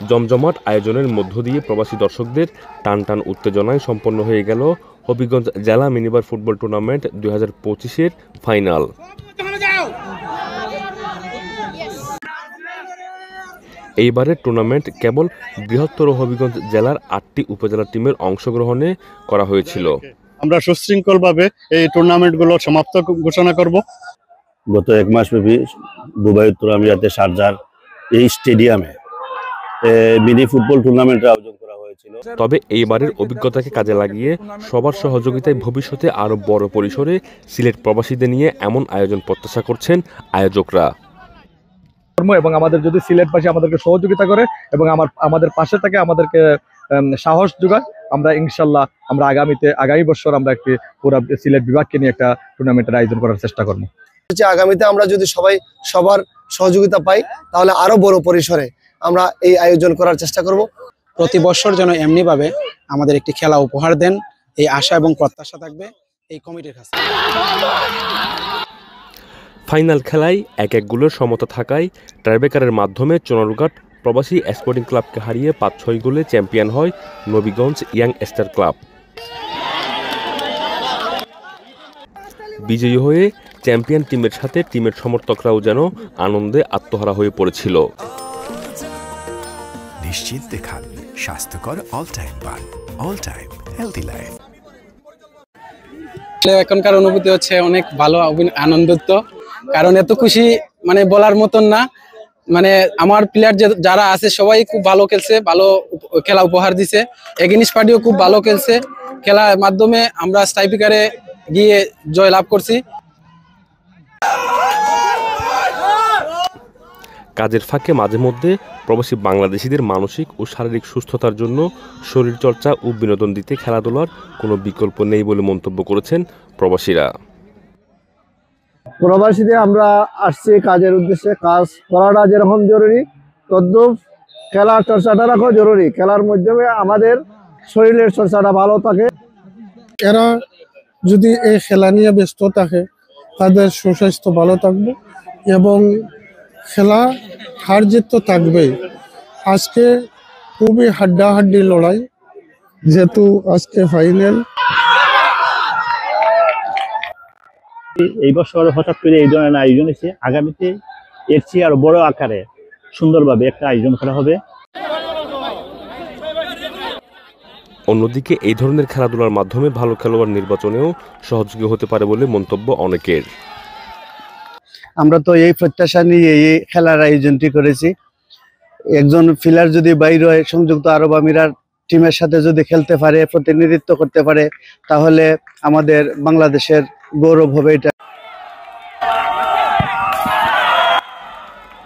জমজমাট আয়োজনের মধ্য দিয়ে প্রবাসী দর্শকদের টান টান উত্তেজনায় সম্পন্ন হয়ে গেল হবিগঞ্জ জেলা মিনিবার ফুটবল টুর্নামেন্ট 2025-এর ফাইনাল। এইবারের টুর্নামেন্ট কেবল বৃহত্তর হবিগঞ্জ জেলার 8টি উপজেলা টিমের অংশগ্রহণে করা হয়েছিল। আমরা সুশৃঙ্খলভাবে এই টুর্নামেন্টগুলো সমাপ্ত ঘোষণা করব। গত 1 মাস ব্যাপী দুবাই উত্তর আমিরাতে শারজার এই স্টেডিয়ামে মিনি ফুটবল টুর্নামেন্টের আয়োজন করা হয়েছিল। তবে এইবারের অভিজ্ঞতাকে কাজে লাগিয়ে সবার সহযোগিতায় ভবিষ্যতে আরো বড় পরিসরে সিলেট প্রবাসীদের নিয়ে এমন আয়োজন প্রত্যাশা করছেন আয়োজকরা। এবং আমাদের যদি সিলেটবাসী আমাদেরকে সহযোগিতা করে এবং আমাদের পাশে থাকে, আমাদেরকে সাহস যোগায়, আমরা ইনশাল্লাহ আমরা আগামী বছর আমরা একটি পুরো সিলেট বিভাগকে নিয়ে একটা টুর্নামেন্টের আয়োজন করার চেষ্টা করব। আগামীতে আমরা যদি সবার সহযোগিতা পাই তাহলে আরো বড় পরিসরে আমরা এই আয়োজন করার চেষ্টা করব। প্রতি বছর যেন এমনিভাবে আমাদের একটি খেলা উপহার দেন, এই আশা এবং প্রত্যাশা থাকবে এই কমিটির কাছে। ফাইনাল খেলায় 1-1 গোলের সমতা থাকায় টাইব্রেকারের মাধ্যমে চুনারুঘাট প্রবাসী স্পোর্টিং ক্লাবকে হারিয়ে 5-6 গোলে চ্যাম্পিয়ন হয় নবীগঞ্জ ইয়াং স্টার ক্লাব। বিজয়ী হয়ে চ্যাম্পিয়ন টিমের সাথে টিমের সমর্থকরাও যেন আনন্দে আত্মহারা হয়ে পড়েছিল। নিশ্চিন্তে খান স্বাস্থ্যকর অল টাইম পান, অল টাইম হেলদি লাইফ। এখনকার অনুভূতি হচ্ছে অনেক ভালো, আনন্দিত, কারণ এত খুশি মানে বলার মতন না। মানে আমার প্লেয়ার যারা আছে সবাই খুব ভালো খেলছে, ভালো খেলা উপহার দিছে। এগেনিস্ট পার্টিও খুব ভালো খেলছে। খেলার মাধ্যমে আমরা টাইব্রেকারে গিয়ে জয় লাভ করছি। কাজের ফাঁকে মাঝে মধ্যে প্রবাসী বাংলাদেশিদের মানসিক ও শারীরিক সুস্থতার জন্য শরীরচর্চা ও বিনোদন দিতে খেলাধুলার কোনো বিকল্প নেই বলে মন্তব্য করেছেন প্রবাসীরা। প্রবাসীদের আমরা আসছি কাজের উদ্দেশ্যে, কাজ করাটা যেরকম জরুরি তদ্রুপ খেলার চর্চাটা রাখা জরুরি। খেলার মাধ্যমে আমাদের শরীরের চর্চাটা ভালো থাকে। এরা যদি এই খেলা নিয়ে ব্যস্ত থাকে তাদের সুস্বাস্থ্য ভালো থাকবে এবং খেলা হার জিত তো থাকবেই। আজকে খুবই হাড্ডাহাড্ডি লড়াই, যেহেতু আজকে ফাইনাল। এই বছর হঠাৎ করে এই ধরনের আয়োজন হয়েছে, আগামীতে এর চেয়ে আরো বড় আকারে সুন্দরভাবে একটা আয়োজন করা হবে। অন্যদিকে এই ধরনের খেলাধুলার মাধ্যমে ভালো খেলোয়াড় নির্বাচনেও সহযোগী হতে পারে বলে মন্তব্য অনেকের। আমরা তো এই প্রত্যাশা নিয়ে এই খেলার আয়োজনটি করেছি। একজন প্লেয়ার যদি বাইরে হয়, সংযুক্ত আরব আমিরাত টিমের সাথে যদি খেলতে পারে, প্রতিনিধিত্ব করতে পারে, তাহলে আমাদের বাংলাদেশের গৌরব হবে। এটা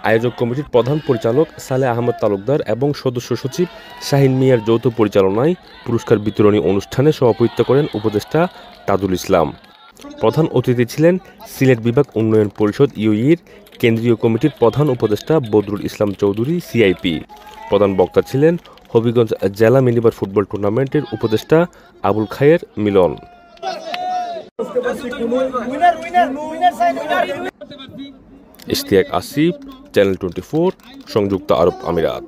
আয়োজক কমিটির প্রধান পরিচালক সালেহ আহমদ তালুকদার এবং সদস্য সচিব শাহিন মিয়ার যৌথ পরিচালনায় পুরস্কার বিতরণী অনুষ্ঠানে সভাপতিত্ব করেন উপদেষ্টা তাজুল ইসলাম। প্রধান অতিথি ছিলেন সিলেট বিভাগ উন্নয়ন পরিষদ ইউইর কেন্দ্রীয় কমিটির প্রধান উপদেষ্টা বদরুল ইসলাম চৌধুরী সিআইপি। প্রধান বক্তা ছিলেন হবিগঞ্জ জেলা মিনিবার ফুটবল টুর্নামেন্টের উপদেষ্টা আবুল খায়ের মিলন। ইশতিয়াক আসিফ, চ্যানেল 24, সংযুক্ত আরব আমিরাত।